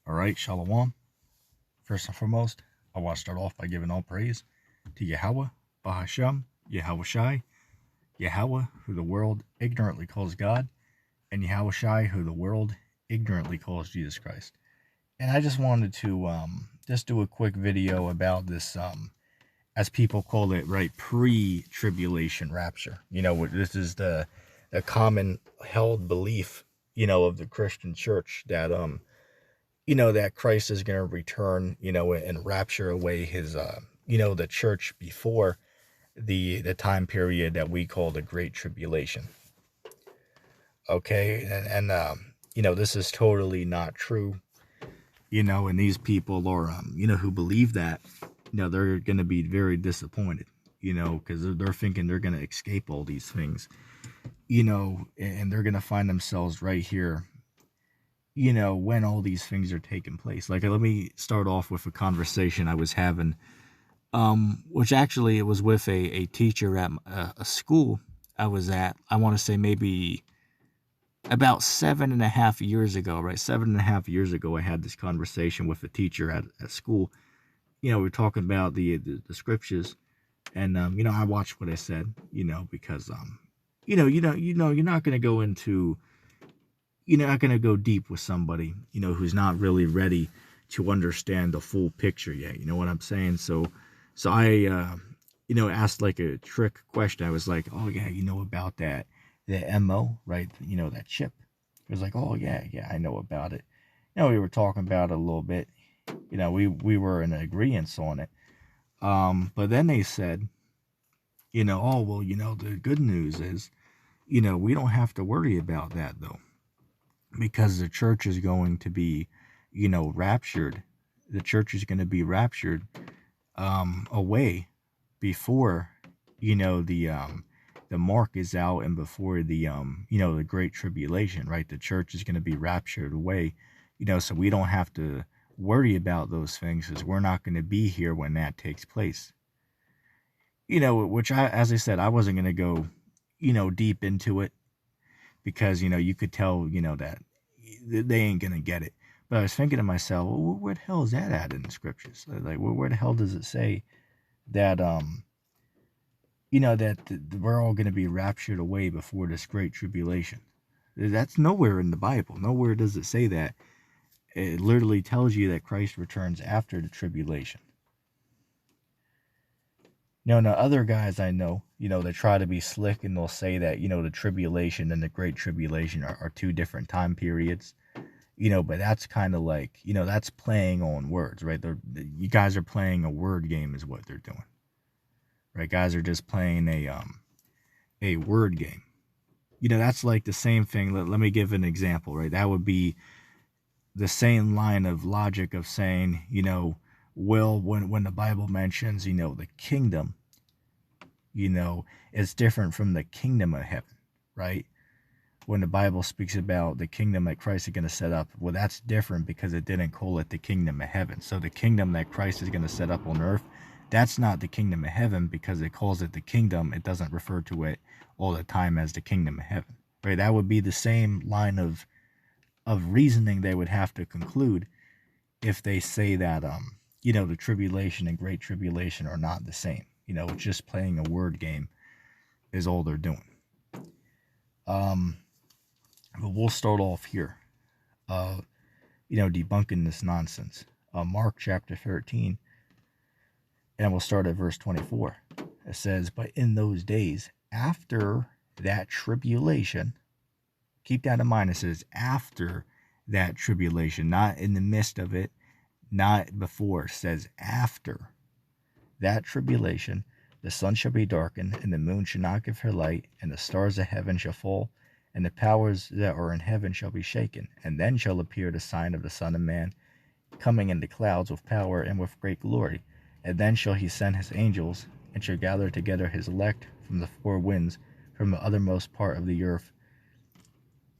All right, Shalom. First and foremost, I want to start off by giving all praise to Yahweh, Bahashem, Yahweh Shai, Yahweh, who the world ignorantly calls God, and Yahweh Shai, who the world ignorantly calls Jesus Christ. And I just wanted to just do a quick video about this, as people call it, right, pre-tribulation rapture. You know, this is the common held belief, of the Christian church that that Christ is going to return, and rapture away his, the church before the time period that we call the Great Tribulation. Okay, and this is totally not true. And these people are, who believe that, they're going to be very disappointed, because they're thinking they're going to escape all these things, and they're going to find themselves right here, when all these things are taking place. Like, let me start off with a conversation I was having, which actually it was with a teacher at a school I was at. I want to say maybe about 7.5 years ago, right? 7.5 years ago, I had this conversation with a teacher at school. We were talking about the scriptures, and I watched what I said, because you're not going to go into, you're not going to go deep with somebody, who's not really ready to understand the full picture yet. You know what I'm saying? So I, asked like a trick question. I was like, oh yeah, about that, the MO, right? That chip. It was like, oh yeah, I know about it. We were talking about it a little bit. We were in agreement on it. But then they said, oh, well, the good news is, we don't have to worry about that though, because the church is going to be, raptured. The church is going to be raptured, away before, the mark is out and before the, the Great Tribulation, right? The church is going to be raptured away, so we don't have to worry about those things because we're not going to be here when that takes place. Which as I said, I wasn't going to go, deep into it because, you could tell, that they ain't going to get it. But I was thinking to myself, well, where the hell is that at in the scriptures? Like, where the hell does it say that, that we're all going to be raptured away before this Great Tribulation? That's nowhere in the Bible. Nowhere does it say that. It literally tells you that Christ returns after the tribulation. Now, other guys I know, they try to be slick and they'll say that, the tribulation and the Great Tribulation are two different time periods. But that's kind of like, that's playing on words, right? You guys are playing a word game is what they're doing. Right? Guys are just playing a word game. That's like the same thing. Let me give an example, right? That would be the same line of logic of saying, well, when the Bible mentions, the kingdom, it's different from the kingdom of heaven, right? When the Bible speaks about the kingdom that Christ is going to set up, well, that's different because it didn't call it the kingdom of heaven. So the kingdom that Christ is going to set up on earth, that's not the kingdom of heaven because it calls it the kingdom. It doesn't refer to it all the time as the kingdom of heaven, right? That would be the same line of reasoning they would have to conclude if they say that, the tribulation and Great Tribulation are not the same. Just playing a word game is all they're doing. But we'll start off here, debunking this nonsense. Mark chapter 13, and we'll start at verse 24. It says, but in those days, after that tribulation, keep that in mind, it says after that tribulation, not in the midst of it, not before. It says after that tribulation, the sun shall be darkened, and the moon shall not give her light, and the stars of heaven shall fall, and the powers that are in heaven shall be shaken. And then shall appear the sign of the Son of Man, coming in the clouds with power and with great glory. And then shall he send his angels, and shall gather together his elect from the four winds, from the uttermost part of the earth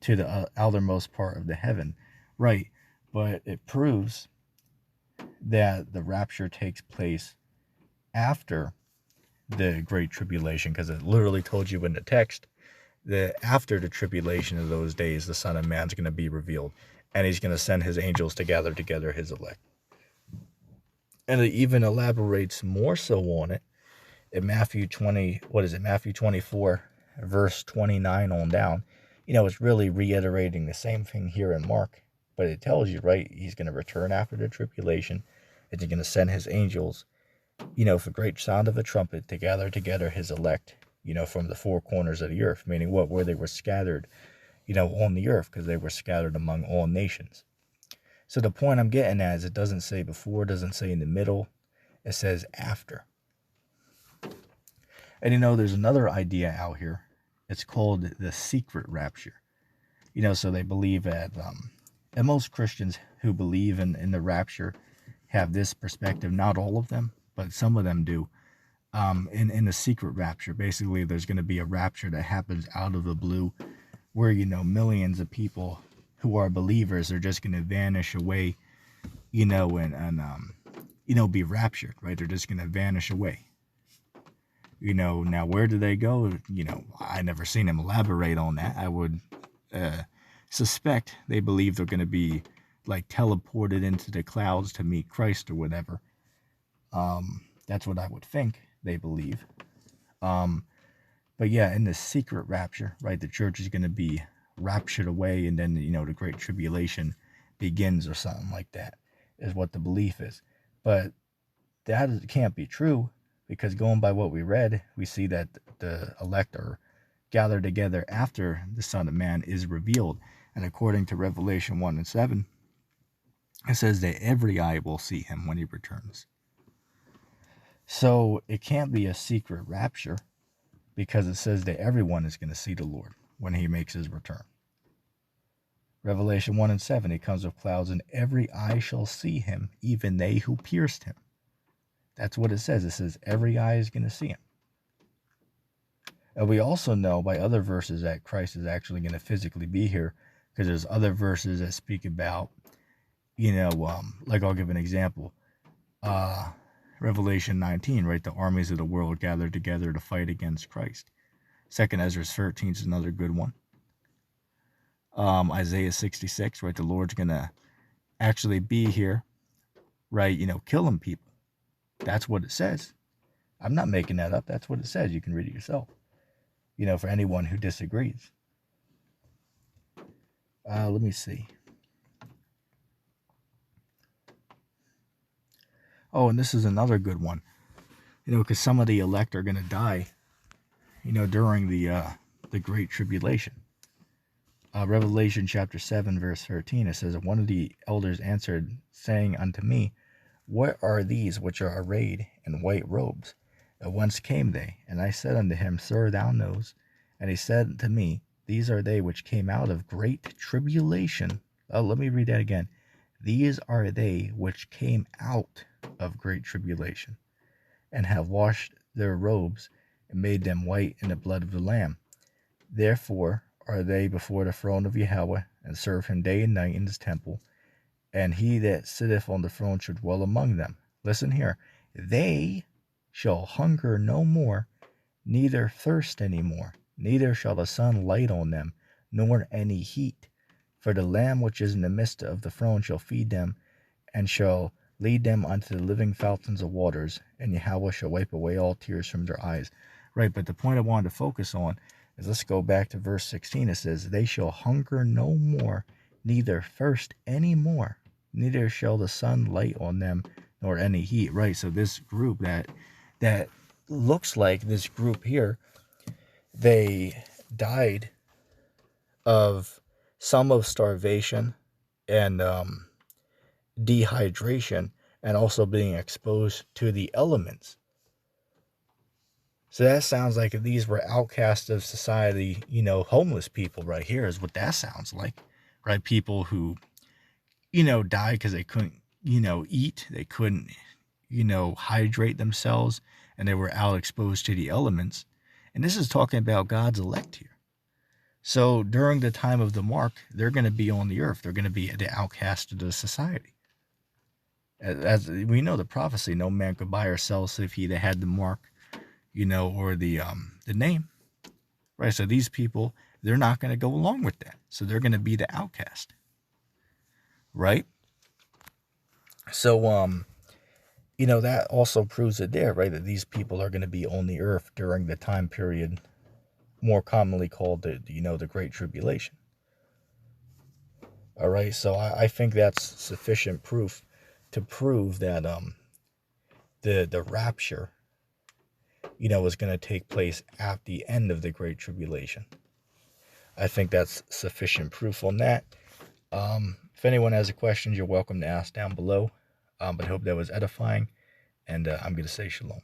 to the outermost part of the heaven. Right, but it proves that the rapture takes place after the Great Tribulation, because it literally told you in the text that after the tribulation of those days, the Son of Man's going to be revealed. and he's going to send his angels to gather together his elect. And it even elaborates more so on it in Matthew 24, verse 29 on down. It's really reiterating the same thing here in Mark, but it tells you, right, he's going to return after the tribulation, and he's going to send his angels, with a great sound of a trumpet to gather together his elect, from the four corners of the earth, meaning what? Where they were scattered, on the earth, because they were scattered among all nations. So the point I'm getting at is it doesn't say before, it doesn't say in the middle, it says after. And there's another idea out here. It's called the secret rapture. So they believe that, and most Christians who believe in the rapture have this perspective. Not all of them, but some of them do. In the secret rapture, basically there's going to be a rapture that happens out of the blue, where millions of people who are believers are just going to vanish away, and be raptured, right? They're just going to vanish away. Now where do they go? I never seen him elaborate on that. I would suspect they believe they're going to be like teleported into the clouds to meet Christ or whatever. That's what I would think they believe. But yeah, in the secret rapture, right, the church is going to be raptured away, and then, the Great Tribulation begins or something like that, is what the belief is. But that can't be true, because going by what we read, we see that the elect are gathered together after the Son of Man is revealed. And according to Revelation 1 and 7, it says that every eye will see him when he returns. So it can't be a secret rapture, because it says that everyone is going to see the Lord when he makes his return. Revelation 1 and 7, he comes with clouds, and every eye shall see him, even they who pierced him. That's what it says. It says every eye is going to see him. And we also know by other verses that Christ is actually going to physically be here, because there's other verses that speak about, like I'll give an example. Revelation 19, right? The armies of the world gathered together to fight against Christ. 2nd Ezra 13 is another good one. Isaiah 66, right? The Lord's going to actually be here, right? Killing people. That's what it says. I'm not making that up. That's what it says. You can read it yourself. For anyone who disagrees. Let me see. Oh, and this is another good one. Because some of the elect are going to die, during the Great Tribulation. Revelation chapter 7, verse 13, it says, "And one of the elders answered, saying unto me, What are these which are arrayed in white robes? And whence came they? And I said unto him, Sir, thou knowest. And he said to me, These are they which came out of great tribulation." Oh, let me read that again. "These are they which came out of great tribulation, and have washed their robes, and made them white in the blood of the Lamb. Therefore are they before the throne of Yahweh, and serve him day and night in his temple. And he that sitteth on the throne shall dwell among them." Listen here. "They shall hunger no more, neither thirst any more. Neither shall the sun light on them, nor any heat. For the Lamb which is in the midst of the throne shall feed them, and shall lead them unto the living fountains of waters, and Yahweh shall wipe away all tears from their eyes." Right, but the point I wanted to focus on is, let's go back to verse 16. It says, "They shall hunger no more, neither thirst any more. Neither shall the sun light on them, nor any heat." Right, so this group that looks like this group here, they died of some of starvation and dehydration, and also being exposed to the elements. So that sounds like these were outcasts of society, homeless people right here is what that sounds like, right? People who, died because they couldn't, eat, they couldn't, hydrate themselves, and they were out exposed to the elements. And this is talking about God's elect here. So during the time of the mark, they're going to be on the earth. They're going to be the outcast of the society. As we know the prophecy, no man could buy or sell save he that had the mark, or the name. Right, so these people, they're not going to go along with that. So they're going to be the outcast. right? So, that also proves it there, right? That these people are going to be on the earth during the time period more commonly called the Great Tribulation. All right, so I think that's sufficient proof to prove that the rapture, is going to take place at the end of the Great Tribulation. I think that's sufficient proof on that. If anyone has a question, you're welcome to ask down below. But I hope that was edifying, and I'm going to say shalom.